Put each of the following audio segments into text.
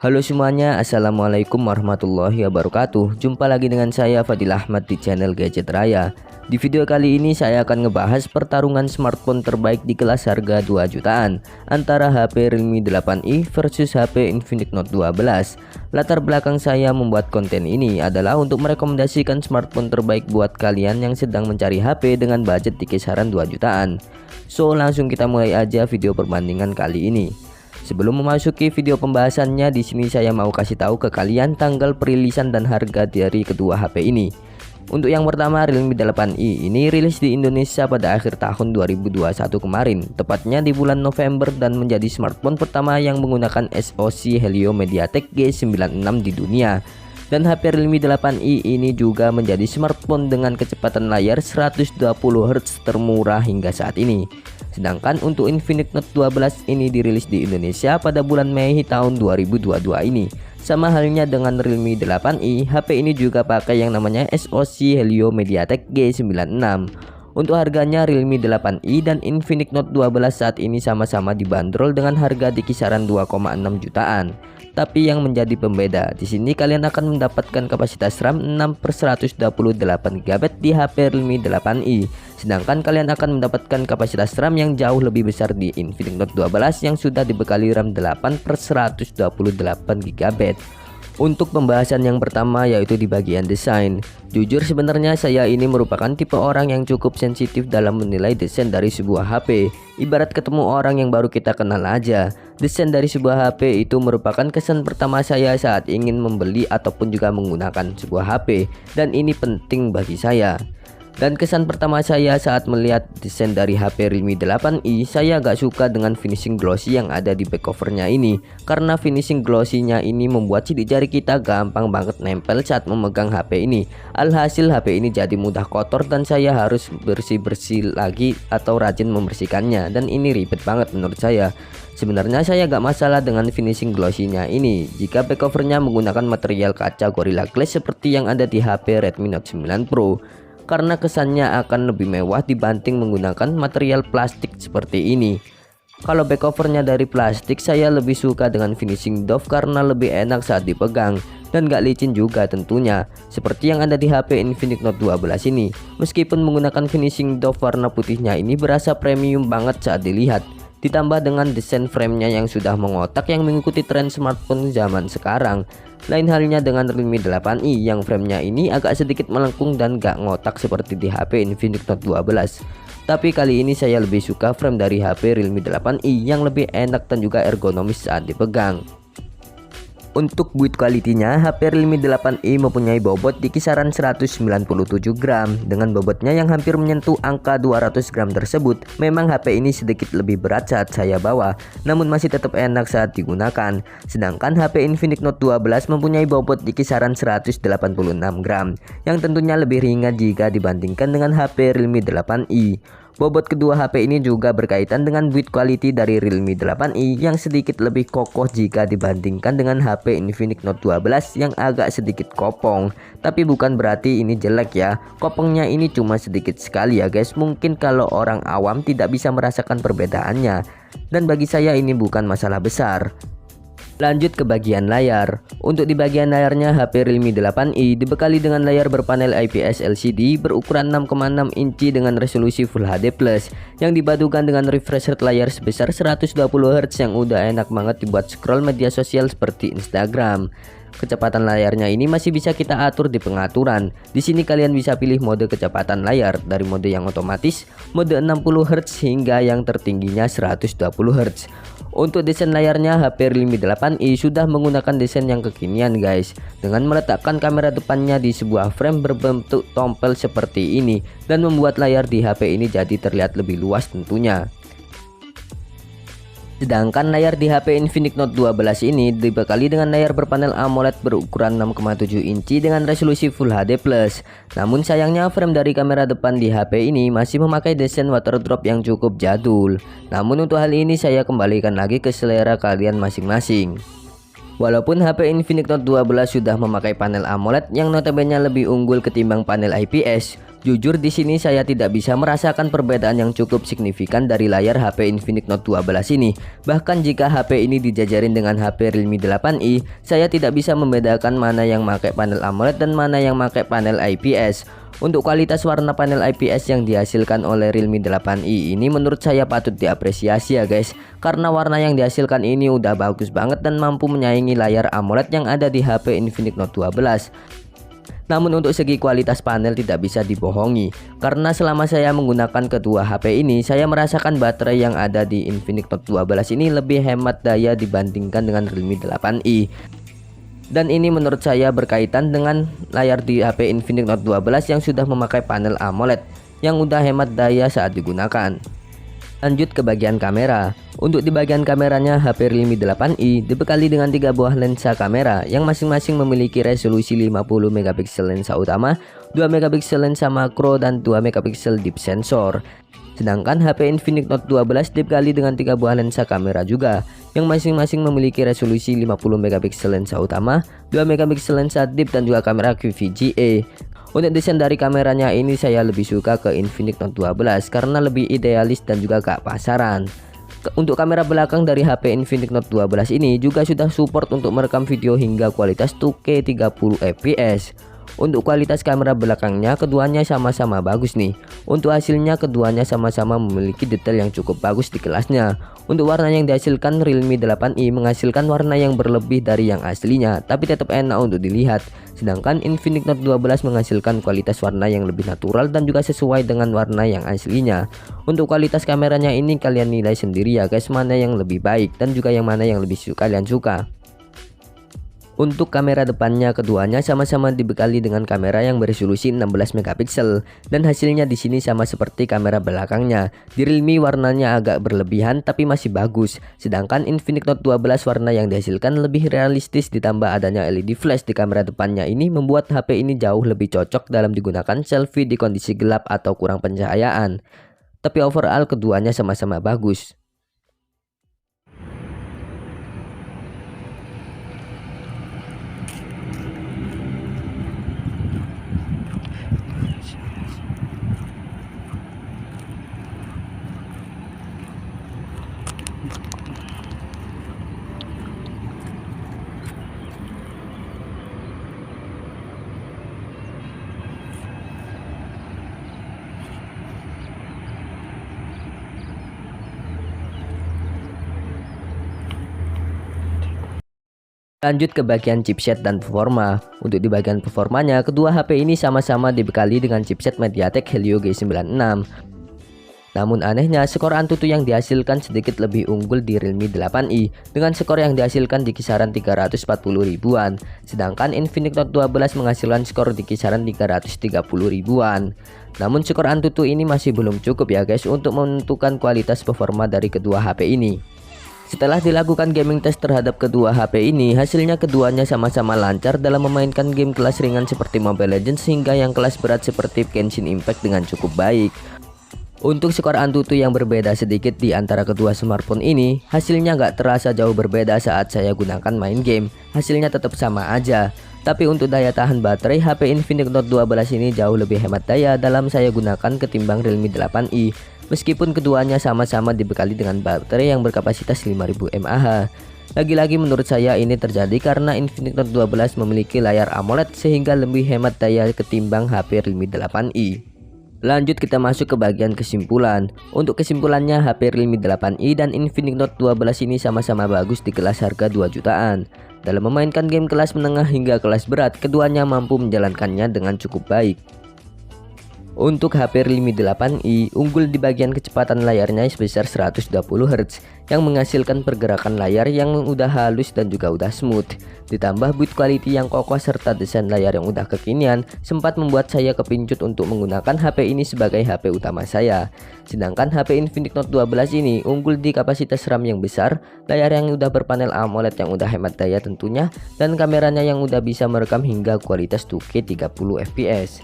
Halo semuanya, Assalamualaikum warahmatullahi wabarakatuh. Jumpa lagi dengan saya Fadil Ahmad di channel Gadget Raya. Di video kali ini saya akan ngebahas pertarungan smartphone terbaik di kelas harga 2 jutaan antara HP Realme 8i versus HP Infinix Note 12. Latar belakang saya membuat konten ini adalah untuk merekomendasikan smartphone terbaik buat kalian yang sedang mencari HP dengan budget di kisaran 2 jutaan. So langsung kita mulai aja video perbandingan kali ini. Sebelum memasuki video pembahasannya, di sini saya mau kasih tahu ke kalian tanggal perilisan dan harga dari kedua HP ini. Untuk yang pertama, Realme 8i ini rilis di Indonesia pada akhir tahun 2021 kemarin, tepatnya di bulan November, dan menjadi smartphone pertama yang menggunakan SoC Helio MediaTek G96 di dunia. Dan HP Realme 8i ini juga menjadi smartphone dengan kecepatan layar 120 Hz termurah hingga saat ini. Sedangkan untuk Infinix Note 12 ini dirilis di Indonesia pada bulan Mei tahun 2022 ini. Sama halnya dengan Realme 8i, HP ini juga pakai yang namanya SoC Helio MediaTek G96. Untuk harganya, Realme 8i dan Infinix Note 12 saat ini sama-sama dibanderol dengan harga di kisaran 2,6 jutaan. Tapi yang menjadi pembeda, di sini kalian akan mendapatkan kapasitas RAM 6/128GB di HP Realme 8i. Sedangkan kalian akan mendapatkan kapasitas RAM yang jauh lebih besar di Infinix Note 12 yang sudah dibekali RAM 8/128GB. Untuk pembahasan yang pertama yaitu di bagian desain. Jujur sebenarnya saya ini merupakan tipe orang yang cukup sensitif dalam menilai desain dari sebuah HP. Ibarat ketemu orang yang baru kita kenal aja. Desain dari sebuah HP itu merupakan kesan pertama saya saat ingin membeli ataupun juga menggunakan sebuah HP, dan ini penting bagi saya. Dan kesan pertama saya saat melihat desain dari HP Realme 8i, saya agak suka dengan finishing glossy yang ada di back covernya ini. Karena finishing glossy-nya ini membuat sidik jari kita gampang banget nempel saat memegang HP ini. Alhasil HP ini jadi mudah kotor dan saya harus bersih-bersih lagi atau rajin membersihkannya, dan ini ribet banget menurut saya. Sebenarnya saya gak masalah dengan finishing glossy-nya ini jika back covernya menggunakan material kaca Gorilla Glass seperti yang ada di HP Redmi Note 9 Pro. Karena kesannya akan lebih mewah dibanding menggunakan material plastik seperti ini. Kalau back covernya dari plastik, saya lebih suka dengan finishing doff karena lebih enak saat dipegang dan gak licin juga tentunya, seperti yang ada di HP Infinix Note 12 ini. Meskipun menggunakan finishing doff warna putihnya ini berasa premium banget saat dilihat, ditambah dengan desain framenya yang sudah mengotak yang mengikuti tren smartphone zaman sekarang. Lain halnya dengan Realme 8i yang framenya ini agak sedikit melengkung dan gak ngotak seperti di HP Infinix Note 12. Tapi kali ini saya lebih suka frame dari HP Realme 8i yang lebih enak dan juga ergonomis saat dipegang. Untuk build quality-nya, HP Realme 8i mempunyai bobot di kisaran 197 gram. Dengan bobotnya yang hampir menyentuh angka 200 gram tersebut, memang HP ini sedikit lebih berat saat saya bawa, namun masih tetap enak saat digunakan. Sedangkan HP Infinix Note 12 mempunyai bobot di kisaran 186 gram, yang tentunya lebih ringan jika dibandingkan dengan HP Realme 8i. Bobot kedua HP ini juga berkaitan dengan build quality dari Realme 8i yang sedikit lebih kokoh jika dibandingkan dengan HP Infinix Note 12 yang agak sedikit kopong. Tapi bukan berarti ini jelek ya, kopongnya ini cuma sedikit sekali ya guys. Mungkin kalau orang awam tidak bisa merasakan perbedaannya, dan bagi saya ini bukan masalah besar. Lanjut ke bagian layar. Untuk di bagian layarnya, HP Realme 8i dibekali dengan layar berpanel IPS LCD berukuran 6,6 inci dengan resolusi Full HD+, yang dipadukan dengan refresh rate layar sebesar 120 Hz yang udah enak banget dibuat scroll media sosial seperti Instagram. Kecepatan layarnya ini masih bisa kita atur di pengaturan. Di sini kalian bisa pilih mode kecepatan layar dari mode yang otomatis, mode 60 Hz hingga yang tertingginya 120 Hz. Untuk desain layarnya, HP Realme 8i sudah menggunakan desain yang kekinian guys, dengan meletakkan kamera depannya di sebuah frame berbentuk tompel seperti ini dan membuat layar di HP ini jadi terlihat lebih luas tentunya. Sedangkan layar di HP Infinix Note 12 ini dibekali dengan layar berpanel AMOLED berukuran 6,7 inci dengan resolusi Full HD+. Namun sayangnya frame dari kamera depan di HP ini masih memakai desain water drop yang cukup jadul. Namun untuk hal ini saya kembalikan lagi ke selera kalian masing-masing. Walaupun HP Infinix Note 12 sudah memakai panel AMOLED yang notabene lebih unggul ketimbang panel IPS, Jujur di sini saya tidak bisa merasakan perbedaan yang cukup signifikan dari layar HP Infinix Note 12 ini. Bahkan jika HP ini dijajarin dengan HP Realme 8i, saya tidak bisa membedakan mana yang pakai panel AMOLED dan mana yang pakai panel IPS. Untuk kualitas warna panel IPS yang dihasilkan oleh Realme 8i ini menurut saya patut diapresiasi ya guys, karena warna yang dihasilkan ini udah bagus banget dan mampu menyaingi layar AMOLED yang ada di HP Infinix Note 12. Namun untuk segi kualitas panel tidak bisa dibohongi, karena selama saya menggunakan kedua HP ini, saya merasakan baterai yang ada di Infinix Note 12 ini lebih hemat daya dibandingkan dengan Realme 8i. Dan ini menurut saya berkaitan dengan layar di HP Infinix Note 12 yang sudah memakai panel AMOLED yang udah hemat daya saat digunakan. Lanjut ke bagian kamera. Untuk di bagian kameranya, HP Realme 8i dibekali dengan 3 buah lensa kamera yang masing-masing memiliki resolusi 50 megapiksel lensa utama, 2 megapiksel lensa makro, dan 2 megapiksel deep sensor. Sedangkan HP Infinix Note 12 dibekali dengan 3 buah lensa kamera juga yang masing-masing memiliki resolusi 50 megapiksel lensa utama, 2 megapiksel lensa deep, dan juga kamera QVGA. Untuk desain dari kameranya ini saya lebih suka ke Infinix Note 12 karena lebih idealis dan juga gak pasaran. Untuk kamera belakang dari HP Infinix Note 12 ini juga sudah support untuk merekam video hingga kualitas 2K 30 fps. Untuk kualitas kamera belakangnya keduanya sama-sama bagus nih. Untuk hasilnya keduanya sama-sama memiliki detail yang cukup bagus di kelasnya. Untuk warna yang dihasilkan, Realme 8i menghasilkan warna yang berlebih dari yang aslinya, tapi tetap enak untuk dilihat. Sedangkan Infinix Note 12 menghasilkan kualitas warna yang lebih natural dan juga sesuai dengan warna yang aslinya. Untuk kualitas kameranya ini kalian nilai sendiri ya guys, mana yang lebih baik dan juga yang mana yang lebih kalian suka. Untuk kamera depannya keduanya sama-sama dibekali dengan kamera yang beresolusi 16 megapiksel dan hasilnya di sini sama seperti kamera belakangnya. Di Realme warnanya agak berlebihan tapi masih bagus. Sedangkan Infinix Note 12 warna yang dihasilkan lebih realistis ditambah adanya LED flash di kamera depannya ini membuat HP ini jauh lebih cocok dalam digunakan selfie di kondisi gelap atau kurang pencahayaan. Tapi overall keduanya sama-sama bagus. Lanjut ke bagian chipset dan performa. Untuk di bagian performanya, kedua HP ini sama-sama dibekali dengan chipset MediaTek Helio G96. Namun anehnya, skor Antutu yang dihasilkan sedikit lebih unggul di Realme 8i dengan skor yang dihasilkan di kisaran 340 ribuan. Sedangkan Infinix Note 12 menghasilkan skor di kisaran 330 ribuan. Namun skor Antutu ini masih belum cukup ya guys untuk menentukan kualitas performa dari kedua HP ini. Setelah dilakukan gaming test terhadap kedua HP ini, hasilnya keduanya sama-sama lancar dalam memainkan game kelas ringan seperti Mobile Legends hingga yang kelas berat seperti Genshin Impact dengan cukup baik. Untuk skor Antutu yang berbeda sedikit di antara kedua smartphone ini, hasilnya nggak terasa jauh berbeda saat saya gunakan main game. Hasilnya tetap sama aja. Tapi untuk daya tahan baterai, HP Infinix Note 12 ini jauh lebih hemat daya dalam saya gunakan ketimbang Realme 8i. Meskipun keduanya sama-sama dibekali dengan baterai yang berkapasitas 5000 mAh. Lagi-lagi menurut saya ini terjadi karena Infinix Note 12 memiliki layar AMOLED sehingga lebih hemat daya ketimbang HP Realme 8i. Lanjut kita masuk ke bagian kesimpulan. Untuk kesimpulannya, HP Realme 8i dan Infinix Note 12 ini sama-sama bagus di kelas harga 2 jutaan. Dalam memainkan game kelas menengah hingga kelas berat, keduanya mampu menjalankannya dengan cukup baik. Untuk HP Realme 8i unggul di bagian kecepatan layarnya sebesar 120 Hz yang menghasilkan pergerakan layar yang udah halus dan juga udah smooth. Ditambah build quality yang kokoh serta desain layar yang udah kekinian sempat membuat saya kepincut untuk menggunakan HP ini sebagai HP utama saya. Sedangkan HP Infinix Note 12 ini unggul di kapasitas RAM yang besar, layar yang udah berpanel AMOLED yang udah hemat daya tentunya, dan kameranya yang udah bisa merekam hingga kualitas 2K 30 fps.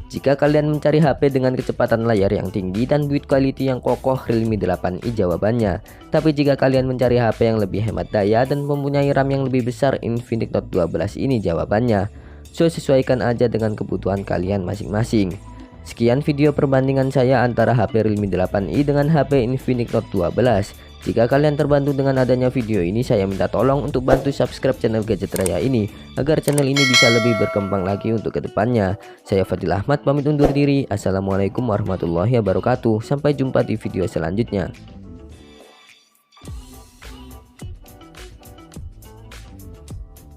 Jika kalian mencari HP dengan kecepatan layar yang tinggi dan build quality yang kokoh, Realme 8i jawabannya. Tapi jika kalian mencari HP yang lebih hemat daya dan mempunyai RAM yang lebih besar, Infinix Note 12 ini jawabannya. So sesuaikan aja dengan kebutuhan kalian masing-masing. Sekian video perbandingan saya antara HP Realme 8i dengan HP Infinix Note 12. Jika kalian terbantu dengan adanya video ini, saya minta tolong untuk bantu subscribe channel Gadget Raya ini agar channel ini bisa lebih berkembang lagi untuk kedepannya. Saya Fadil Ahmad pamit undur diri. Assalamualaikum warahmatullahi wabarakatuh. Sampai jumpa di video selanjutnya.